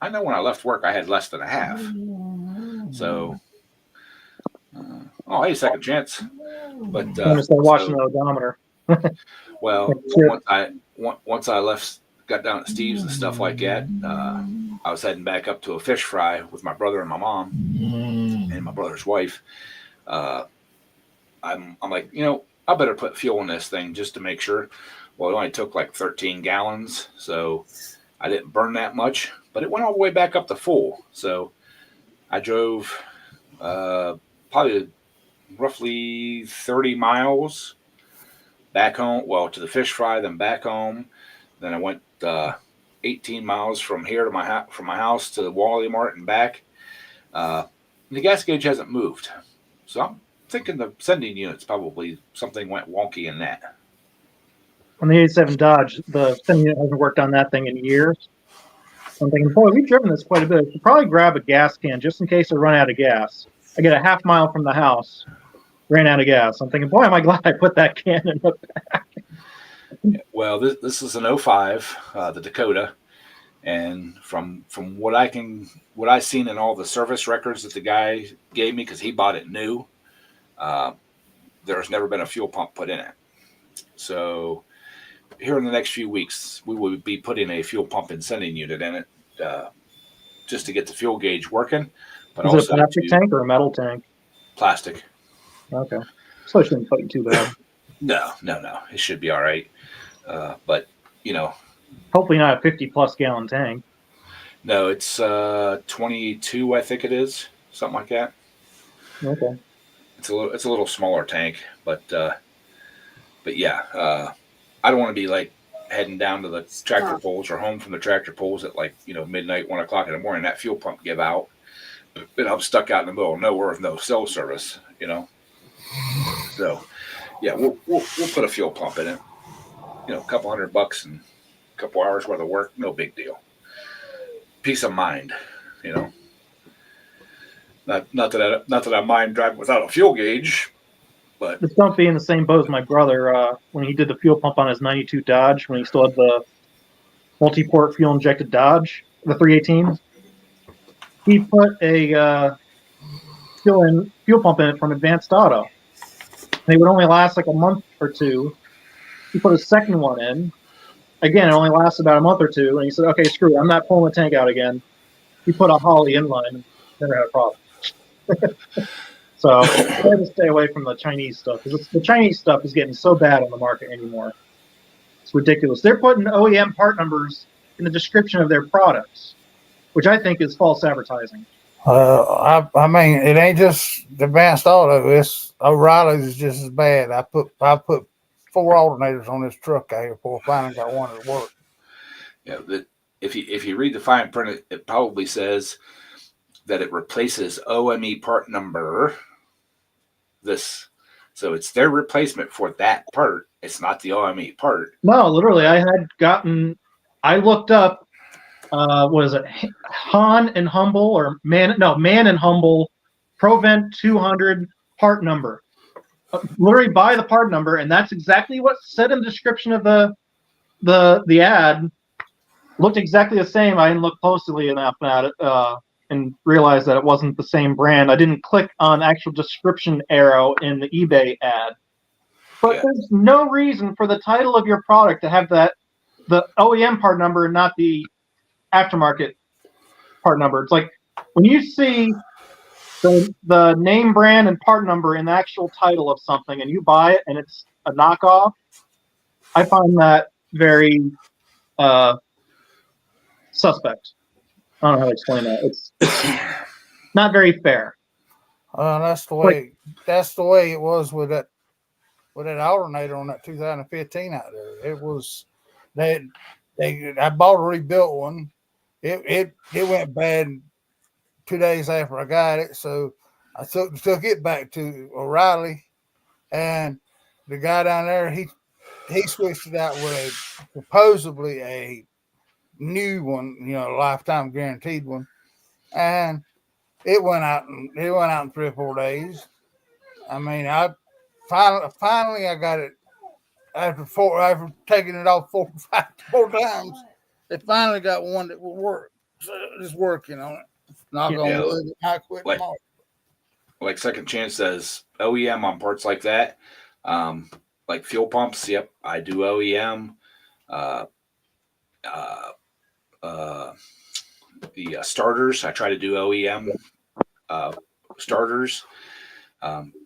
I know when I left work I had less than a half. So, hey, second chance. But I'm gonna start watching the odometer. Well, once I got down at Steve's and stuff like that, I was heading back up to a fish fry with my brother and my mom and my brother's wife. I'm like, I better put fuel in this thing just to make sure. Well, it only took like 13 gallons, so I didn't burn that much, but it went all the way back up to full. So I drove probably roughly 30 miles back home, to the fish fry, then back home. Then I went 18 miles from here to from my house to the Wally Mart and back. The gas gauge hasn't moved, so I'm thinking the sending unit's probably something went wonky in that. On the 87 Dodge, the sending unit hasn't worked on that thing in years. I'm thinking, boy, we've driven this quite a bit. I should probably grab a gas can just in case I run out of gas. I get a half mile from the house, ran out of gas. I'm thinking, boy, am I glad I put that can in the back. Well, this is an 05, the Dakota, and from what I've seen in all the service records that the guy gave me, because he bought it new, there's never been a fuel pump put in it. So here in the next few weeks, we will be putting a fuel pump and sending unit in it, just to get the fuel gauge working. But is it a plastic tank or a metal tank? Plastic. Okay, so it shouldn't fight too bad. No, it should be all right. But hopefully not a 50+ gallon tank. No, it's 22, I think it is, something like that. Okay. It's a little smaller tank, but yeah, I don't want to be like heading down to the tractor pulls or home from the tractor pulls at midnight, 1 o'clock in the morning. That fuel pump give out, and I'm stuck out in the middle of nowhere with no cell service. So yeah, we'll put a fuel pump in it. A couple $100 and a couple hours worth of work, no big deal. Peace of mind, Not that I mind driving without a fuel gauge, but just don't be in the same boat as my brother when he did the fuel pump on his '92 Dodge when he still had the multi-port fuel injected Dodge, the 318. He put a fuel pump in it from Advanced Auto. They would only last like a month or two. He put a second one in. Again, it only lasts about a month or two. And he said, okay, screw it. I'm not pulling the tank out again. He put a Holly inline and never had a problem. So I had to stay away from the Chinese stuff because the Chinese stuff is getting so bad on the market anymore. It's ridiculous. They're putting OEM part numbers in the description of their products, which I think is false advertising. I mean, it ain't just Advanced Auto. It's O'Reilly's is just as bad. I put 4 alternators on this truck out here before I finally got one that worked. Yeah, if you read the fine print, it probably says that it replaces OME part number. So it's their replacement for that part. It's not the OME part. No, literally, I looked up, what is it, Han and Humble or Man and Humble Provent 200 part number. Literally buy the part number, and that's exactly what said in the description of the ad. Looked exactly the same. I didn't look closely enough at it. and realized that it wasn't the same brand. I didn't click on actual description arrow in the eBay ad. But Yeah. there's no reason for the title of your product to have the OEM part number and not the aftermarket part number. It's like when you see the name, brand, and part number in the actual title of something and you buy it and it's a knockoff, I find that very suspect. I don't know how to explain that. It's not very fair. That's the way. That's the way it was with that alternator on that 2015 out there. It was I bought a rebuilt one. It went bad 2 days after I got it, so I took it back to O'Reilly, and the guy down there he switched it out with supposedly a new one, lifetime guaranteed one, and it went out in 3 or 4 days. I mean, I finally I got it after taking it off 4 times. They finally got one that will work. So just working on it. Not gonna wood. I quit tomorrow. Like Second Chance says, OEM on parts like that, like fuel pumps. Yep, I do OEM. The starters, I try to do OEM starters,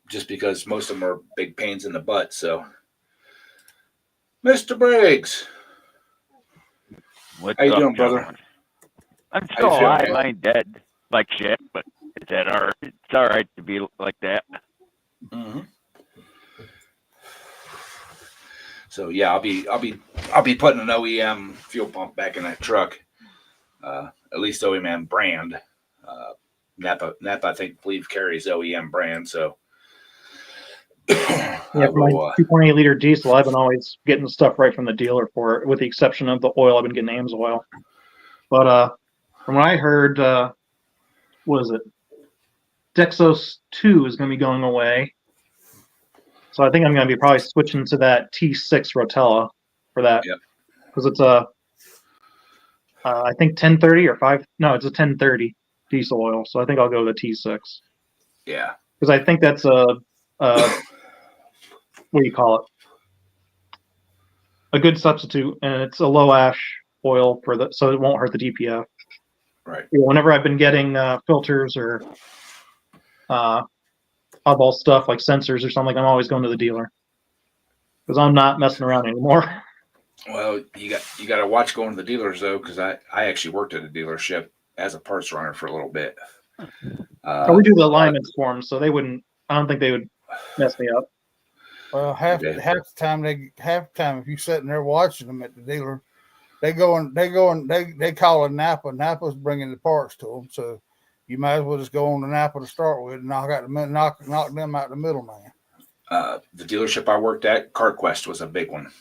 just because most of them are big pains in the butt. So, Mr. Briggs, What's how you up, doing, brother? gentlemen? I'm How you still feeling, alive. man? I ain't dead like shit, but it's all right to be like that. Mm-hmm. So yeah, I'll be putting an OEM fuel pump back in that truck. At least OEM brand. Napa I believe carries OEM brand. So Yeah, for my 2.8 liter diesel, I've been always getting the stuff right from the dealer for it, with the exception of the oil. I've been getting Ames oil. But from what I heard, what is it? Dexos 2 is going to be going away. So I think I'm going to be probably switching to that T6 Rotella for that. Yep. Because it's I think 1030 or 5. No, it's a 1030 diesel oil. So I think I'll go with a T6. Yeah. Because I think that's what do you call it? A good substitute, and it's a low ash oil so it won't hurt the DPF. Right. Whenever I've been getting filters or oddball stuff like sensors or something, I'm always going to the dealer because I'm not messing around anymore. Well, you got to watch going to the dealers though, because I actually worked at a dealership as a parts runner for a little bit. We do the alignments for them, so they wouldn't. I don't think they would mess me up. Well, half the time if you sitting there watching them at the dealer, they call it Napa. Napa's bringing the parts to them, so you might as well just go on to Napa to start with and knock them out the middleman. The dealership I worked at, CarQuest was a big one.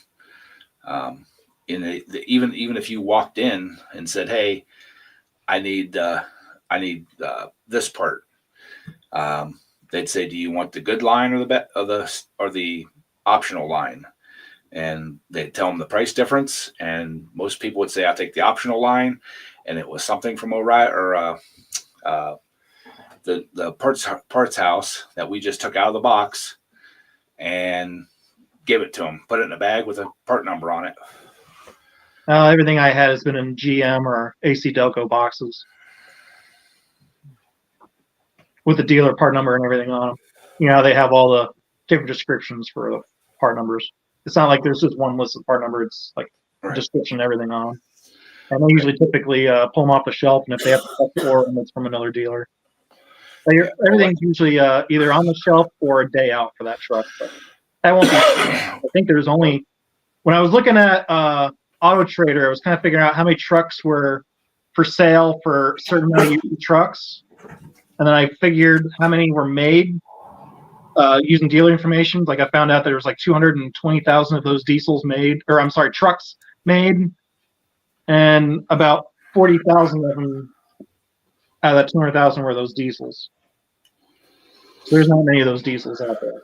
Even if you walked in and said, "Hey, I need this part," they'd say, "Do you want the good line or the optional line?" And they'd tell them the price difference, and most people would say, "I'll take the optional line," and it was something from O'Reilly or the parts house that we just took out of the box and give it to them, put it in a bag with a part number on it. Everything I had has been in GM or AC Delco boxes with the dealer part number and everything on them. They have all the different descriptions for the part numbers. It's not like there's just one list of part number. It's like a description and everything on them. And they usually typically pull them off the shelf, and if they have to order them, it's from another dealer. Everything's usually either on the shelf or a day out for that truck. But that won't be. I think there's only, when I was looking at Auto Trader, I was kind of figuring out how many trucks were for sale for a certain amount of used trucks, and then I figured how many were made using dealer information. Like I found out there was like 220,000 of those trucks made, and about 40,000 of them out of that 200,000 were those diesels. So there's not many of those diesels out there.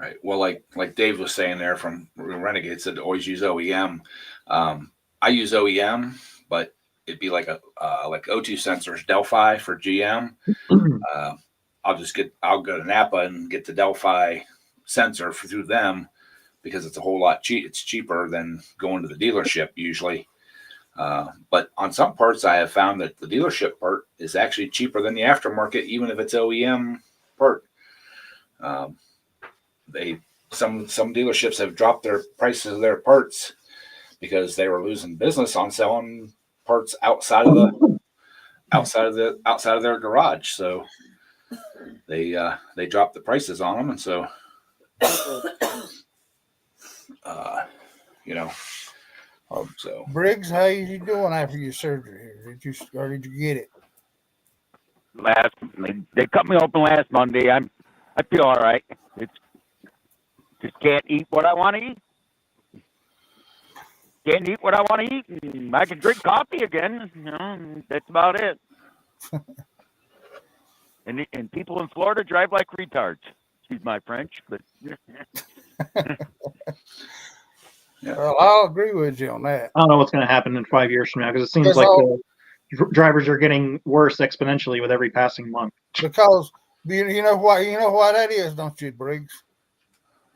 Right. Well, like Dave was saying there from Renegade, said to always use OEM. I use OEM, but it'd be like a like O2 sensors, Delphi for GM. I'll go to Napa and get the Delphi sensor through them because it's a whole lot it's cheaper than going to the dealership usually. But on some parts, I have found that the dealership part is actually cheaper than the aftermarket, even if it's OEM part. Some dealerships have dropped their prices of their parts because they were losing business on selling parts outside of their garage. So they dropped the prices on them, and so so Briggs, how you doing after your surgery? Did you get it? They cut me open last Monday. I feel all right. It's just can't eat what I want to eat. Can't eat what I want to eat. And I can drink coffee again. That's about it. And people in Florida drive like retards. Excuse my French, but. Yeah. Well, I'll agree with you on that. I don't know what's going to happen in 5 years from now because it seems like the drivers are getting worse exponentially with every passing month. Because you know why that is, don't you, Briggs?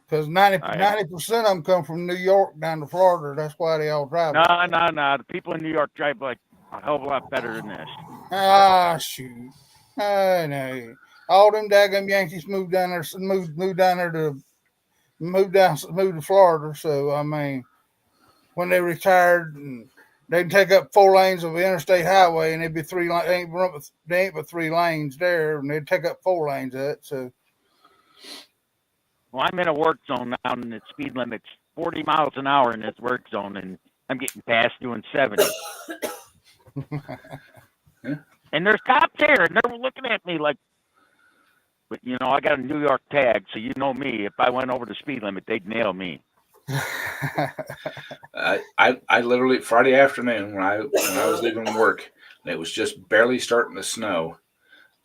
Because 90% of them come from New York down to Florida. That's why they all drive. No. The people in New York drive like a hell of a lot better than this. Ah, shoot. I know. All them daggum Yankees moved down there to Florida. So I mean, when they retired, and they'd take up 4 lanes of interstate highway, and it'd be 3 lanes. They ain't but 3 lanes there, and they'd take up 4 lanes of it. So, well, I'm in a work zone now, and the speed limit's 40 miles an hour in this work zone, and I'm getting past doing 70. And there's cops here, and they're looking at me like. But, I got a New York tag, so you know me. If I went over the speed limit, they'd nail me. I literally, Friday afternoon, when I was leaving work, and it was just barely starting to snow,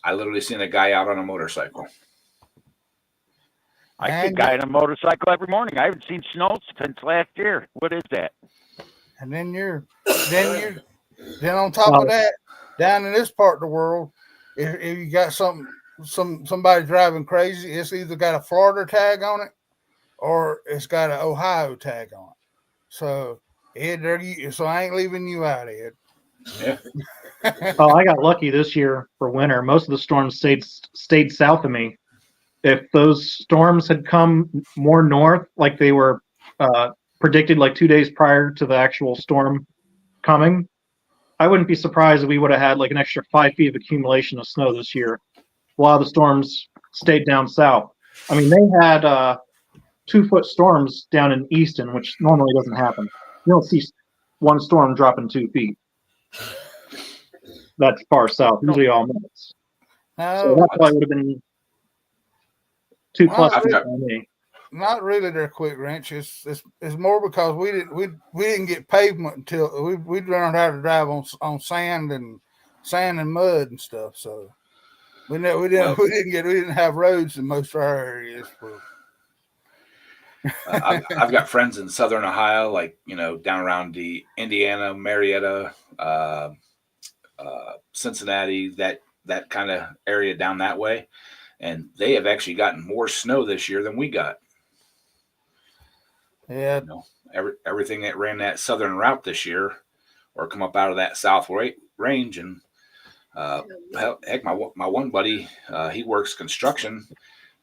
I literally seen a guy out on a motorcycle. I see a guy on a motorcycle every morning. I haven't seen snow since last year. What is that? And then on top of that, down in this part of the world, if you got somebody driving crazy, it's either got a Florida tag on it or it's got an Ohio tag on it. So I ain't leaving you out, Ed. Yeah. I got lucky this year for winter. Most of the storms stayed south of me. If those storms had come more north, like they were predicted like 2 days prior to the actual storm coming, I wouldn't be surprised if we would have had like an extra 5 feet of accumulation of snow this year. A lot of the storms stayed down south. I mean, they had 2-foot storms down in Easton, which normally doesn't happen. You don't see one storm dropping 2 feet. That's far south. Usually all minutes. So that probably would have been too close for me. Not really their quick wrench. It's more because we didn't get pavement until we learned how to drive on sand and mud and stuff. So. We didn't have roads in most of our areas. I've got friends in Southern Ohio, like down around the Indiana, Marietta, Cincinnati, that kind of area down that way, and they have actually gotten more snow this year than we got. Yeah, everything that ran that southern route this year, or come up out of that south range and. Heck, my one buddy, he works construction,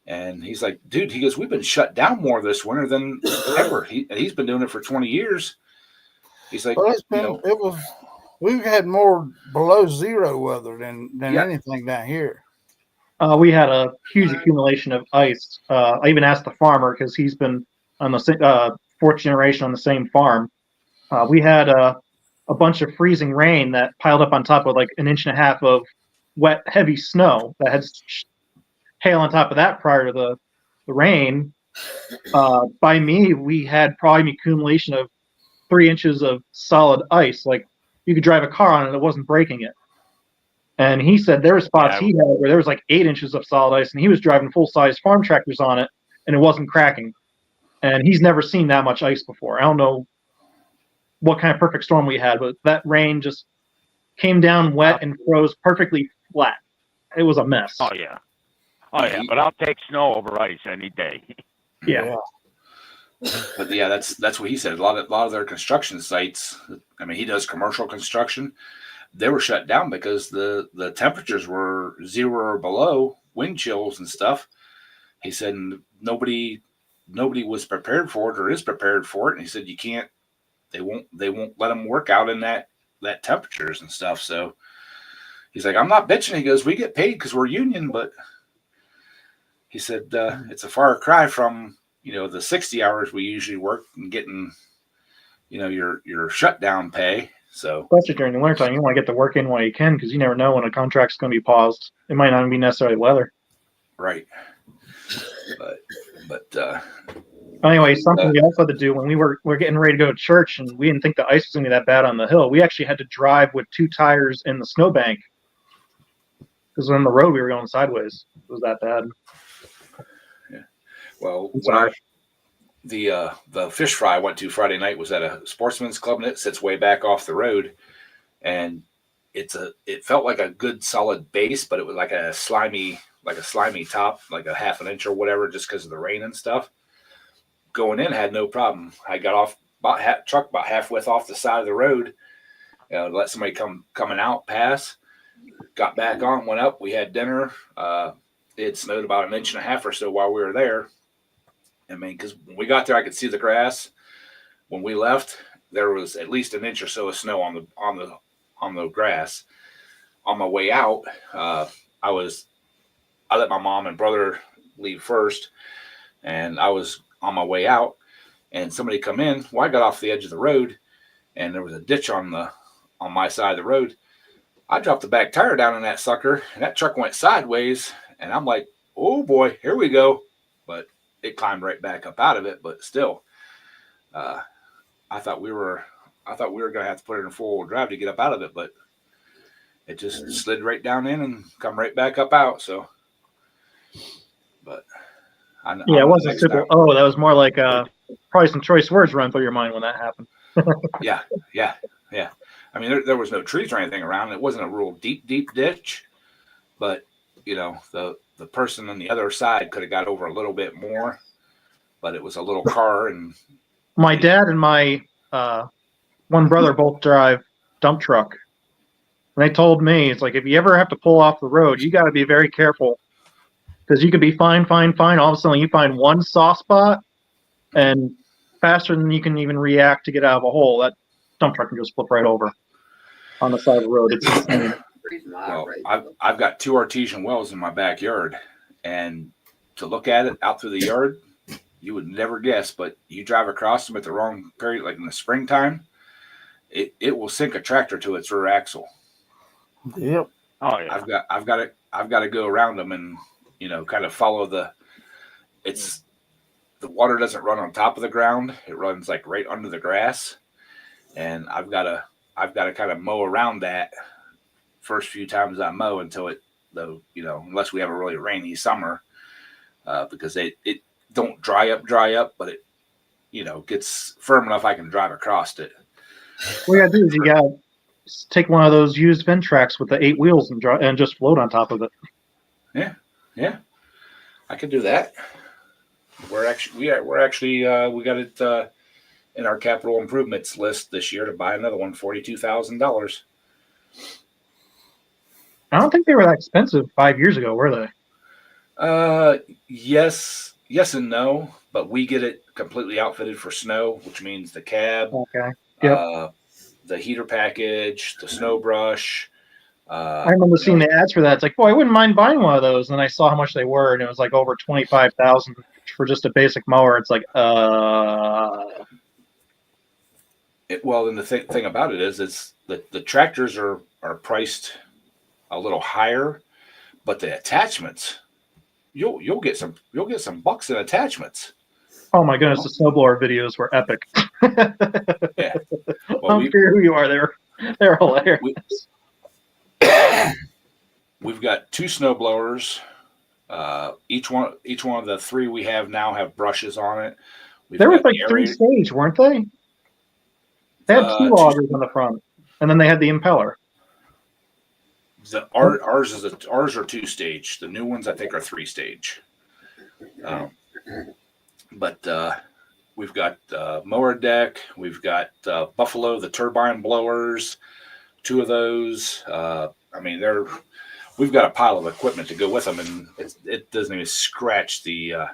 and he's like, dude, he goes, we've been shut down more this winter than ever. He's been doing it for 20 years. He's like, we've had more below zero weather than anything down here. We had a huge accumulation of ice. I even asked the farmer because he's been on the 4th generation on the same farm. We had a bunch of freezing rain that piled up on top of like 1.5 inches of wet, heavy snow that had hail on top of that prior to the rain. By me, we had probably an accumulation of 3 inches of solid ice. Like you could drive a car on it, it wasn't breaking it. And he said there were spots he had where there was like 8 inches of solid ice, and he was driving full-size farm tractors on it, and it wasn't cracking. And he's never seen that much ice before. I don't know what kind of perfect storm we had, but that rain just came down wet and froze perfectly flat. It was a mess. Oh yeah. Oh yeah. But I'll take snow over ice any day. Yeah. But yeah, that's what he said. A lot of their construction sites. I mean, he does commercial construction. They were shut down because the temperatures were 0 or below, wind chills and stuff. He said nobody was prepared for it or is prepared for it. And he said you can't. They won't let them work out in that temperatures and stuff. So he's like, I'm not bitching. He goes, we get paid because we're union, but he said it's a far cry from the 60 hours we usually work and getting your shutdown pay. So Especially during the wintertime, you want to get the work in while you can because you never know when a contract's going to be paused. It might not even be necessarily weather. right, but Anyway, something we also had to do when we're getting ready to go to church, and we didn't think the ice was going to be that bad on the hill. We actually had to drive with 2 tires in the snowbank because on the road we were going sideways. It was that bad. well, I'm when sorry. the fish fry I went to Friday night was at a sportsman's club, and it sits way back off the road, and it felt like a good solid base, but it was like a slimy top, like a half an inch or whatever, just because of the rain and stuff. Going in had no problem. I got off truck about half width off the side of the road, let somebody coming out pass. Got back on, went up. We had dinner. It snowed about 1.5 inches or so while we were there. I mean, because when we got there, I could see the grass. When we left, there was at least 1 inch or so of snow on the grass. On my way out, I let my mom and brother leave first, and I was on my way out, and somebody come in. Well, I got off the edge of the road, and there was a ditch on my side of the road. I dropped the back tire down in that sucker, and that truck went sideways, and I'm like, oh boy, here we go. But it climbed right back up out of it. But still, I thought we were gonna have to put it in 4-wheel drive to get up out of it, but it just slid right down in and come right back up out. So, but Yeah, it wasn't super. Oh, that was more like probably some choice words run through your mind when that happened. Yeah. I mean, there was no trees or anything around. It wasn't a real deep ditch, but the person on the other side could have got over a little bit more, but it was a little car. And My dad and my one brother both drive dump truck. And they told me, it's like, if you ever have to pull off the road, you got to be very careful because you could be fine. All of a sudden you find one soft spot, and faster than you can even react to get out of a hole, that dump truck can just flip right over on the side of the road. It's insane. well, I've got 2 artesian wells in my backyard, and to look at it out through the yard, you would never guess, but you drive across them at the wrong period, like in the springtime, it will sink a tractor to its rear axle. Yep. Oh yeah. I've got to go around them and kind of follow the water doesn't run on top of the ground. It runs like right under the grass. And I've got to kind of mow around that first few times I mow until unless we have a really rainy summer, because it don't dry up, but it, gets firm enough I can drive across it. What you got to do is you got to take one of those used Ventracs with the 8 wheels and just float on top of it. Yeah, I could do that. We got it in our capital improvements list this year to buy another one, $42,000. I don't think they were that expensive 5 years ago, were they? Yes and no, but we get it completely outfitted for snow, which means the cab, Okay. Yep. the heater package, the snow brush. I remember seeing the ads for that. It's like, boy, I wouldn't mind buying one of those. And then I saw how much they were, and it was like over $25,000 for just a basic mower. It's like, Well, and the thing about it is the tractors are priced a little higher, but the attachments, you'll get some bucks in attachments. Oh my goodness, the snowblower videos were epic. Yeah. I Well, don't care who you are, they're hilarious. We've got 2 snow blowers. Each one of the 3 we have now have brushes on it. There was like 3 stage, weren't they? They had 2 augers on the front, and then they had the impeller. Ours are 2-stage. The new ones I think are 3-stage. But we've got mower deck. We've got Buffalo, the turbine blowers, 2 of those. I mean, we've got a pile of equipment to go with them, and it doesn't even scratch the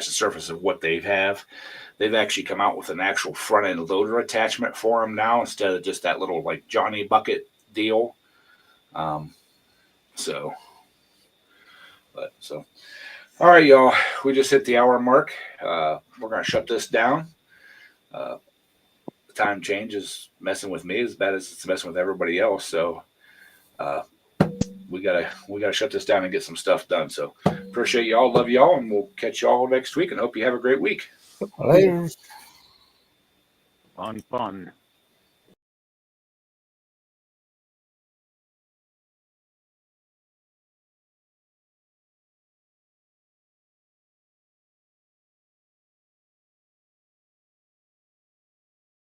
surface of what they have. They've actually come out with an actual front end loader attachment for them now instead of just that little like Johnny bucket deal. So, all right, y'all. We just hit the hour mark. We're gonna shut this down. The time change is messing with me as bad as it's messing with everybody else. So, we gotta shut this down and get some stuff done. So, appreciate y'all. Love y'all, and we'll catch y'all next week. And hope you have a great week. Later. Fun.